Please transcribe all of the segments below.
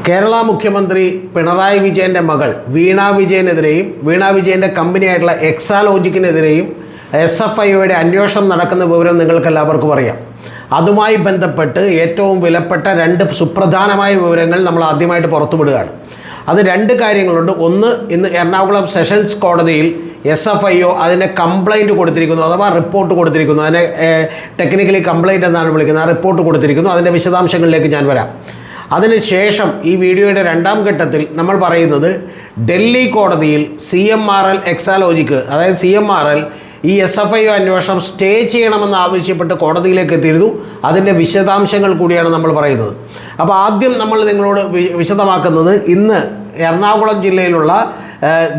കേരള മുഖ്യമന്ത്രി പിണറായി വിജയൻ്റെ മകൾ വീണ വിജയനെതിരെയും വീണ വിജയൻ്റെ കമ്പനിയായിട്ടുള്ള എക്സാലോജിക്കിനെതിരെയും SFIOയുടെ അന്വേഷണം നടക്കുന്ന വിവരം നിങ്ങൾക്കെല്ലാവർക്കും അറിയാം. അതുമായി ബന്ധപ്പെട്ട് ഏറ്റവും വിലപ്പെട്ട രണ്ട് സുപ്രധാനമായ വിവരങ്ങൾ നമ്മൾ ആദ്യമായിട്ട് പുറത്തുവിടുകയാണ്. അത് രണ്ട് കാര്യങ്ങളുണ്ട്. ഒന്ന്, ഇന്ന് എറണാകുളം സെഷൻസ് കോടതിയിൽ SFIO അതിൻ്റെ കംപ്ലയിൻറ്റ് കൊടുത്തിരിക്കുന്നു, അഥവാ റിപ്പോർട്ട് കൊടുത്തിരിക്കുന്നു. അതിനെ ടെക്നിക്കലി കംപ്ലയിൻ്റ് എന്നാണ് വിളിക്കുന്നത്. ആ റിപ്പോർട്ട് കൊടുത്തിരിക്കുന്നു. അതിൻ്റെ വിശദാംശങ്ങളിലേക്ക് ഞാൻ വരാം. അതിനുശേഷം ഈ വീഡിയോയുടെ രണ്ടാം ഘട്ടത്തിൽ നമ്മൾ പറയുന്നത് ഡൽഹി കോടതിയിൽ CMRL എക്സാലോജിക്ക്, അതായത് CMRL ഈ SFIO അന്വേഷണം സ്റ്റേ ചെയ്യണമെന്ന് ആവശ്യപ്പെട്ട് കോടതിയിലേക്ക് എത്തിയിരുന്നു. അതിൻ്റെ വിശദാംശങ്ങൾ കൂടിയാണ് നമ്മൾ പറയുന്നത്. അപ്പോൾ ആദ്യം നമ്മൾ നിങ്ങളോട് വിശദമാക്കുന്നത്, ഇന്ന് എറണാകുളം ജില്ലയിലുള്ള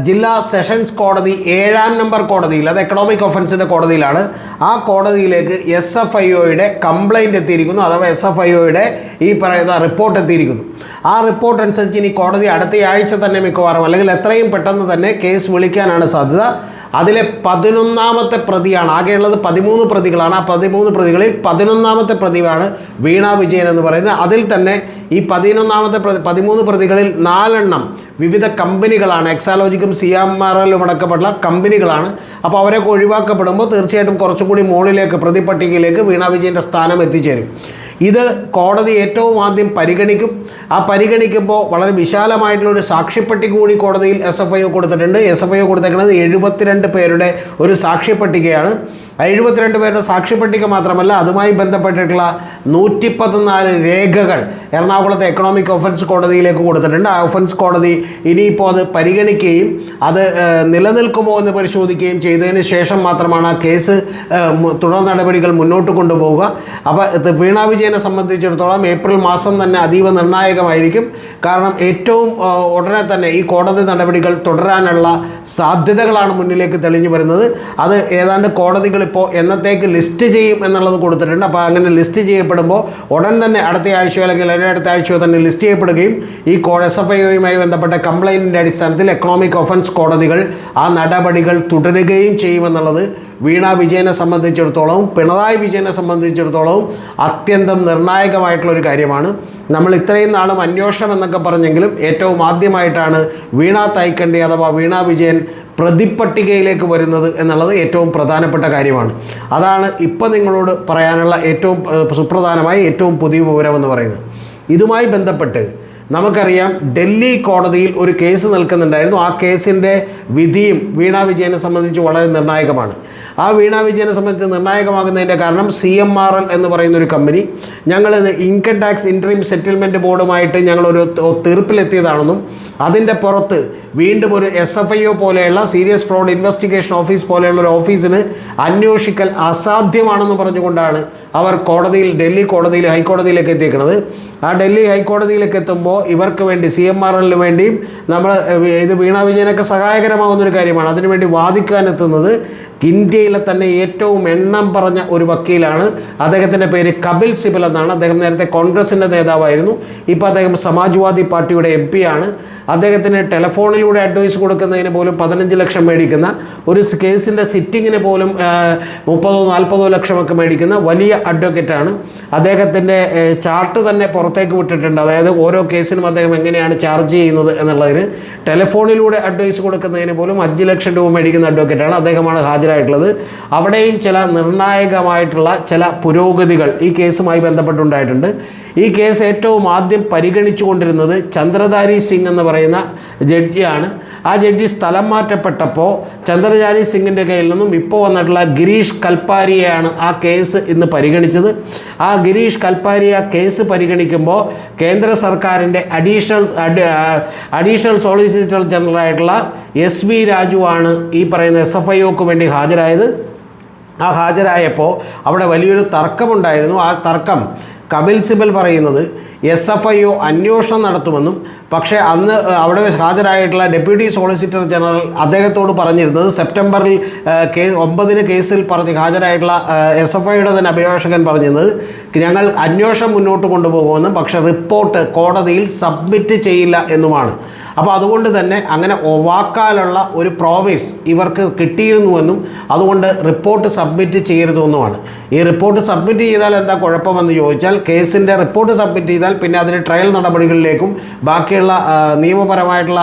ജില്ലാ സെഷൻസ് കോടതി 7ാം നമ്പർ കോടതിയിൽ, അത് എക്കണോമിക് ഒഫൻസിൻ്റെ കോടതിയിലാണ്. ആ കോടതിയിലേക്ക് SFIOയുടെ കംപ്ലയിൻ്റ് എത്തിയിരിക്കുന്നു, അഥവാ SFIOയുടെ ഈ പറയുന്ന റിപ്പോർട്ട് എത്തിയിരിക്കുന്നു. ആ റിപ്പോർട്ട് അനുസരിച്ച് ഇനി കോടതി അടുത്ത ആഴ്ച തന്നെ മിക്കവാറും, അല്ലെങ്കിൽ എത്രയും പെട്ടെന്ന് തന്നെ കേസ് വിളിക്കാനാണ് സാധ്യത. അതിലെ 11ാമത്തെ പ്രതിയാണ്. ആകെയുള്ളത് 13 പ്രതികളാണ്. ആ 13 പ്രതികളിൽ 11ാമത്തെ പ്രതിയാണ് വീണ വിജയൻ എന്ന് പറയുന്നത്. അതിൽ തന്നെ ഈ 13 പ്രതികളിൽ 4 എണ്ണം വിവിധ കമ്പനികളാണ്. എക്സാലോജിക്കും CMRLും അടക്കപ്പെട്ട കമ്പനികളാണ്. അപ്പോൾ അവരൊക്കെ ഒഴിവാക്കപ്പെടുമ്പോൾ തീർച്ചയായിട്ടും കുറച്ചും കൂടി മുകളിലേക്ക് പ്രതിപട്ടികയിലേക്ക് വീണ വിജയൻ്റെ സ്ഥാനം എത്തിച്ചേരും. ഇത് കോടതി ഏറ്റവും ആദ്യം പരിഗണിക്കും. ആ പരിഗണിക്കുമ്പോൾ വളരെ വിശാലമായിട്ടുള്ളൊരു സാക്ഷിപ്പട്ടിക കൂടി കോടതിയിൽ SFIO കൊടുത്തിട്ടുണ്ട്. SFIO കൊടുത്തേക്കുന്നത് 72 പേരുടെ ഒരു സാക്ഷിപ്പട്ടികയാണ്. 72 പേരുടെ സാക്ഷിപ്പട്ടിക മാത്രമല്ല, അതുമായി ബന്ധപ്പെട്ടിട്ടുള്ള 114 രേഖകൾ എറണാകുളത്തെ എക്കണോമിക് ഒഫൻസ് കോടതിയിലേക്ക് കൊടുത്തിട്ടുണ്ട്. ആ ഒഫൻസ് കോടതി ഇനിയിപ്പോൾ അത് പരിഗണിക്കുകയും അത് നിലനിൽക്കുമോ എന്ന് പരിശോധിക്കുകയും ചെയ്തതിന് ശേഷം മാത്രമാണ് ആ കേസ് തുടർ നടപടികൾ മുന്നോട്ട് കൊണ്ടുപോവുക. അപ്പോൾ വീണ വിജയനെ സംബന്ധിച്ചിടത്തോളം ഏപ്രിൽ മാസം തന്നെ അതീവ നിർണായകമായിരിക്കും. കാരണം ഏറ്റവും ഉടനെ തന്നെ ഈ കോടതി നടപടികൾ തുടരാനുള്ള സാധ്യതകളാണ് മുന്നിലേക്ക് തെളിഞ്ഞു വരുന്നത്. അത് ഏതാണ്ട് കോടതികൾ ഇപ്പോൾ എന്നത്തേക്ക് ലിസ്റ്റ് ചെയ്യും എന്നുള്ളത് കൊടുത്തിട്ടുണ്ട്. അപ്പോൾ അങ്ങനെ ലിസ്റ്റ് ചെയ്യപ്പെടുമ്പോൾ ഉടൻ തന്നെ അടുത്ത ആഴ്ചയോ അല്ലെങ്കിൽ അടുത്ത ആഴ്ചയോ തന്നെ ലിസ്റ്റ് ചെയ്യപ്പെടുകയും ഈ SFIOയുമായി ബന്ധപ്പെട്ട കംപ്ലയിൻറ്റിൻ്റെ അടിസ്ഥാനത്തിൽ എക്കണോമിക് ഒഫൻസ് കോടതികൾ ആ നടപടികൾ തുടരുകയും ചെയ്യുമെന്നുള്ളത് വീണ വിജയനെ സംബന്ധിച്ചിടത്തോളവും പിണറായി വിജയനെ സംബന്ധിച്ചിടത്തോളവും അത്യന്തം നിർണായകമായിട്ടുള്ളൊരു കാര്യമാണ്. നമ്മൾ ഇത്രയും നാളും അന്വേഷണം എന്നൊക്കെ പറഞ്ഞെങ്കിലും ഏറ്റവും ആദ്യമായിട്ടാണ് വീണ തൈക്കണ്ടി അഥവാ വീണ വിജയൻ പ്രതിപട്ടികയിലേക്ക് വരുന്നത് എന്നുള്ളത് ഏറ്റവും പ്രധാനപ്പെട്ട കാര്യമാണ്. അതാണ് ഇപ്പോൾ നിങ്ങളോട് പറയാനുള്ള ഏറ്റവും സുപ്രധാനമായ ഏറ്റവും പുതിയ വിവരമെന്ന് പറയുന്നത്. ഇതുമായി ബന്ധപ്പെട്ട് നമുക്കറിയാം, ഡൽഹി കോടതിയിൽ ഒരു കേസ് നിൽക്കുന്നുണ്ടായിരുന്നു. ആ കേസിൻ്റെ വിധിയും വീണ വിജയനെ സംബന്ധിച്ച് വളരെ നിർണായകമാണ്. ആ വീണ വിജയനെ സംബന്ധിച്ച് നിർണായകമാകുന്നതിൻ്റെ കാരണം CMRL എന്ന് പറയുന്നൊരു കമ്പനി ഞങ്ങളിത് ഇൻകം ടാക്സ് ഇൻട്രീം സെറ്റിൽമെൻറ്റ് ബോർഡുമായിട്ട് ഞങ്ങളൊരു തീർപ്പിലെത്തിയതാണെന്നും അതിൻ്റെ പുറത്ത് വീണ്ടും ഒരു SFIO പോലെയുള്ള സീരിയസ് ഫ്രോഡ് ഇൻവെസ്റ്റിഗേഷൻ ഓഫീസ് പോലെയുള്ള ഒരു ഓഫീസിന് അന്വേഷിക്കൽ അസാധ്യമാണെന്ന് പറഞ്ഞുകൊണ്ടാണ് അവർ കോടതിയിൽ, ഡൽഹി കോടതിയിൽ, ഹൈക്കോടതിയിലേക്ക് എത്തിയിരിക്കുന്നത്. ആ ഡൽഹി ഹൈക്കോടതിയിലേക്ക് എത്തുമ്പോൾ ഇവർക്ക് വേണ്ടി, CMRLന് വേണ്ടിയും നമ്മൾ ഇത് വീണ വിജയനൊക്കെ സഹായകരമാകുന്നൊരു കാര്യമാണ്. അതിനുവേണ്ടി വാദിക്കാനെത്തുന്നത് ഇന്ത്യയിലെ തന്നെ ഏറ്റവും എണ്ണം പറഞ്ഞ ഒരു വക്കീലാണ്. അദ്ദേഹത്തിൻ്റെ പേര് കപിൽ സിബൽ എന്നാണ്. അദ്ദേഹം നേരത്തെ കോൺഗ്രസിൻ്റെ നേതാവായിരുന്നു. ഇപ്പോൾ അദ്ദേഹം സമാജ്വാദി പാർട്ടിയുടെ MP ആണ്. അദ്ദേഹത്തിന് ടെലഫോണിലൂടെ അഡ്വൈസ് കൊടുക്കുന്നതിന് പോലും 15 ലക്ഷം മേടിക്കുന്ന, ഒരു കേസിൻ്റെ സിറ്റിങ്ങിന് പോലും 30-40 ലക്ഷമൊക്കെ മേടിക്കുന്ന വലിയ അഡ്വക്കേറ്റാണ്. അദ്ദേഹത്തിൻ്റെ ചാർട്ട് തന്നെ പുറത്തേക്ക് വിട്ടിട്ടുണ്ട്. അതായത് ഓരോ കേസിനും അദ്ദേഹം എങ്ങനെയാണ് ചാർജ് ചെയ്യുന്നത് എന്നുള്ളതിന്. ടെലഫോണിലൂടെ അഡ്വൈസ് കൊടുക്കുന്നതിന് പോലും 5 ലക്ഷം രൂപ മേടിക്കുന്ന അഡ്വക്കേറ്റാണ്. അദ്ദേഹമാണ് ഹാജരായിട്ടുള്ളത്. അവിടെയും ചില നിർണായകമായിട്ടുള്ള ചില പുരോഗതികൾ ഈ കേസുമായി ബന്ധപ്പെട്ടുണ്ടായിട്ടുണ്ട്. ഈ കേസ് ഏറ്റവും ആദ്യം പരിഗണിച്ചു കൊണ്ടിരുന്നത് ചന്ദ്രധാരി സിംഗ് എന്ന് പറയുന്ന ജഡ്ജിയാണ്. ആ ജഡ്ജി സ്ഥലം മാറ്റപ്പെട്ടപ്പോൾ ചന്ദ്രധാരി സിംഗിൻ്റെ കയ്യിൽ നിന്നും ഇപ്പോൾ വന്നിട്ടുള്ള ഗിരീഷ് കൽപ്പാരിയെയാണ് ആ കേസ് ഇന്ന് പരിഗണിച്ചത്. ആ ഗിരീഷ് കൽപ്പാരി ആ കേസ് പരിഗണിക്കുമ്പോൾ കേന്ദ്ര സർക്കാരിൻ്റെ അഡീഷണൽ സോളിസിറ്റർ ജനറലായിട്ടുള്ള SV രാജുവാണ് ഈ പറയുന്ന SFIOക്ക് വേണ്ടി ഹാജരായത്. ആ ഹാജരായപ്പോൾ അവിടെ വലിയൊരു തർക്കമുണ്ടായിരുന്നു. ആ തർക്കം കപിൽ സിബൽ പറയുന്നത് SFIO അന്വേഷണം നടത്തുമെന്നും, പക്ഷേ അന്ന് അവിടെ ഹാജരായിട്ടുള്ള ഡെപ്യൂട്ടി സോളിസിറ്റർ ജനറൽ അദ്ദേഹത്തോട് പറഞ്ഞിരുന്നത് സെപ്റ്റംബറിൽ 9 കേസിൽ ഹാജരായിട്ടുള്ള SFIOയുടെ തന്നെ അഭിഭാഷകൻ പറഞ്ഞിരുന്നത് ഞങ്ങൾ അന്വേഷണം മുന്നോട്ട് കൊണ്ടുപോകുമെന്നും, പക്ഷേ റിപ്പോർട്ട് കോടതിയിൽ സബ്മിറ്റ് ചെയ്യില്ല എന്നുമാണ്. അപ്പോൾ അതുകൊണ്ട് തന്നെ അങ്ങനെ വാക്കാലുള്ള ഒരു പ്രോമിസ് ഇവർക്ക് കിട്ടിയിരുന്നുവെന്നും അതുകൊണ്ട് റിപ്പോർട്ട് സബ്മിറ്റ് ചെയ്യരുതെന്നുമാണ്. ഈ റിപ്പോർട്ട് സബ്മിറ്റ് ചെയ്താൽ എന്താ കുഴപ്പമെന്ന് ചോദിച്ചാൽ, കേസിൻ്റെ റിപ്പോർട്ട് സബ്മിറ്റ് ചെയ്താൽ പിന്നെ അതിന് ട്രയൽ നടപടികളിലേക്കും ബാക്കിയുള്ള നിയമപരമായിട്ടുള്ള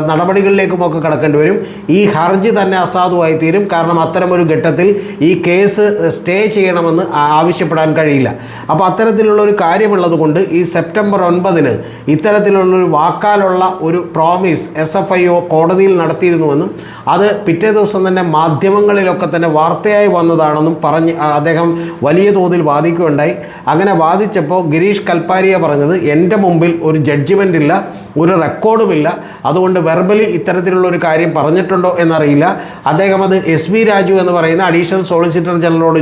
നടപടികളിലേക്കുമൊക്കെ കടക്കേണ്ടി വരും. ഈ ഹർജി തന്നെ അസാധുവായി തീരും. കാരണം അത്തരമൊരു ഘട്ടത്തിൽ ഈ കേസ് സ്റ്റേ ചെയ്യണമെന്ന് ആവശ്യപ്പെടാൻ കഴിയില്ല. അപ്പോൾ അത്തരത്തിലുള്ളൊരു കാര്യമുള്ളത് കൊണ്ട് ഈ സെപ്റ്റംബർ 9 ഇത്തരത്തിലുള്ളൊരു വാക്കാലുള്ള ഒരു പ്രോമിസ് SFIO കോടതിയിൽ നടത്തിയിരുന്നുവെന്നും അത് പിറ്റേ ദിവസം തന്നെ മാധ്യമങ്ങളിലൊക്കെ തന്നെ വാർത്തയായി വന്നതാണെന്നും പറഞ്ഞ് അദ്ദേഹം വലിയ തോതിൽ വാദിക്കുകയുണ്ടായി. അങ്ങനെ വാദിച്ചപ്പോൾ ഗിരീഷ് കൽപ്പാരിയ പറഞ്ഞത് എൻ്റെ മുമ്പിൽ ഒരു ജഡ്ജിമെൻ്റ് ഇല്ല, ഒരു റെക്കോർഡുമില്ല, അതുകൊണ്ട് വെർബലി ഇത്തരത്തിലുള്ള ഒരു കാര്യം പറഞ്ഞിട്ടുണ്ടോ എന്നറിയില്ല. അദ്ദേഹം അത് SP രാജു എന്ന് പറയുന്ന അഡീഷണൽ സോളിസിറ്റർ ജനറലോട്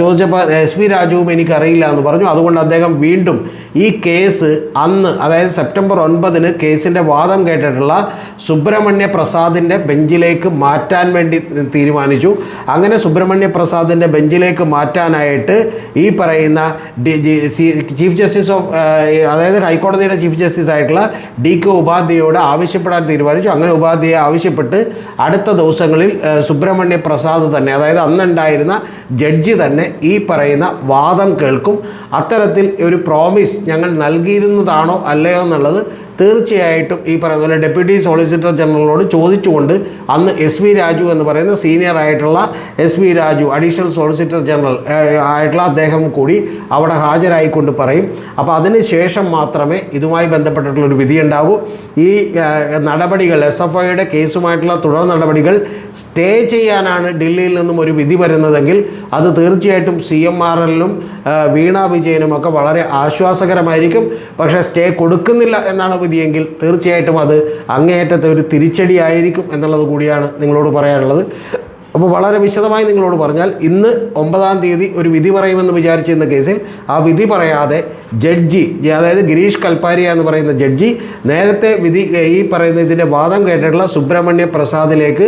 ചോദിച്ചപ്പോൾ SP രാജുവും എനിക്കറിയില്ല എന്ന് പറഞ്ഞു. അതുകൊണ്ട് അദ്ദേഹം വീണ്ടും ഈ കേസ് അന്ന്, അതായത് സെപ്റ്റംബർ 9 കേസിൻ്റെ വാദം കേട്ടിട്ടുള്ള സുബ്രഹ്മണ്യ പ്രസാദിൻ്റെ ബെഞ്ചിലേക്ക് മാറ്റാൻ വേണ്ടി തീരുമാനിച്ചു. അങ്ങനെ സുബ്രഹ്മണ്യ പ്രസാദിൻ്റെ ബെഞ്ചിലേക്ക് മാറ്റാനായിട്ട് ഈ പറയുന്ന ചീഫ് ജസ്റ്റിസ് ഓഫ് അതായത് ഹൈക്കോടതിയുടെ ചീഫ് ജസ്റ്റിസ് ആയിട്ടുള്ള DK ഉപാധ്യായോട് ആവശ്യപ്പെടാൻ തീരുമാനിച്ചു. അങ്ങനെ ഉപാധ്യായ ആവശ്യപ്പെട്ട് അടുത്ത ദിവസങ്ങളിൽ സുബ്രഹ്മണ്യ പ്രസാദ് തന്നെ, അതായത് അന്നുണ്ടായിരുന്ന ജഡ്ജി തന്നെ ഈ പറയുന്ന വാദം കേൾക്കും. അത്തരത്തിൽ ഒരു പ്രോമിസ് ഞങ്ങൾ നൽകിയിരുന്നതാണോ അല്ലയോ എന്നുള്ളത് തീർച്ചയായിട്ടും ഈ പറയുന്ന പോലെ ഡെപ്യൂട്ടി സോളിസിറ്റർ ജനറലിനോട് ചോദിച്ചുകൊണ്ട് അന്ന് SP രാജു എന്ന് പറയുന്ന സീനിയർ ആയിട്ടുള്ള SP Raju additional solicitor general ആയിട്ടുള്ള അദ്ദേഹം കൂടി അവിടെ ഹാജരായിക്കൊണ്ട് പറയും. അപ്പോൾ അതിന് ശേഷം മാത്രമേ ഇതുമായി ബന്ധപ്പെട്ടിട്ടുള്ളൊരു വിധി ഉണ്ടാകൂ. ഈ നടപടികൾ SFIയുടെ കേസുമായിട്ടുള്ള തുടർ നടപടികൾ സ്റ്റേ ചെയ്യാനാണ് ഡൽഹിയിൽ നിന്നും ഒരു വിധി വരുന്നതെങ്കിൽ അത് തീർച്ചയായിട്ടും CMRLനും വീണ വിജയനുമൊക്കെ വളരെ ആശ്വാസകരമായിരിക്കും. പക്ഷേ സ്റ്റേ കൊടുക്കുന്നില്ല എന്നാണ് വിധിയെങ്കിൽ തീർച്ചയായിട്ടും അത് അങ്ങേയറ്റത്തെ ഒരു തിരിച്ചടിയായിരിക്കും എന്നുള്ളത് കൂടിയാണ് നിങ്ങളോട് പറയാനുള്ളത്. അപ്പോൾ വളരെ വിശദമായി നിങ്ങളോട് പറഞ്ഞാൽ ഇന്ന് 9-ാം തീയതി ഒരു വിധി പറയുമെന്ന് വിചാരിച്ചിരുന്ന കേസിൽ ആ വിധി പറയാതെ ജഡ്ജി, അതായത് ഗിരീഷ് കൽപ്പാരിയ എന്ന് പറയുന്ന ജഡ്ജി നേരത്തെ വിധി ഈ പറയുന്ന ഇതിൻ്റെ വാദം കേട്ടിട്ടുള്ള സുബ്രഹ്മണ്യ പ്രസാദിലേക്ക്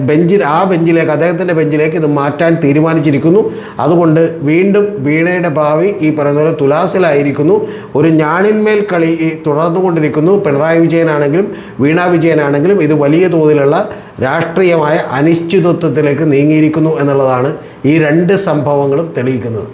ബെഞ്ചിലേക്ക് അദ്ദേഹത്തിൻ്റെ ബെഞ്ചിലേക്ക് ഇത് മാറ്റാൻ തീരുമാനിച്ചിരിക്കുന്നു. അതുകൊണ്ട് വീണ്ടും വീണയുടെ ഭാവി ഈ പറയുന്ന പോലെ തുലാസിലായിരിക്കുന്നു. ഒരു ഞാണിന്മേൽ കളി തുടർന്നുകൊണ്ടിരിക്കുന്നു. പിണറായി വിജയനാണെങ്കിലും വീണ വിജയനാണെങ്കിലും ഇത് വലിയ തോതിലുള്ള രാഷ്ട്രീയമായ അനിശ്ചിതത്വത്തിലേക്ക് നീങ്ങിയിരിക്കുന്നു എന്നുള്ളതാണ് ഈ രണ്ട് സംഭവങ്ങളും തെളിയിക്കുന്നത്.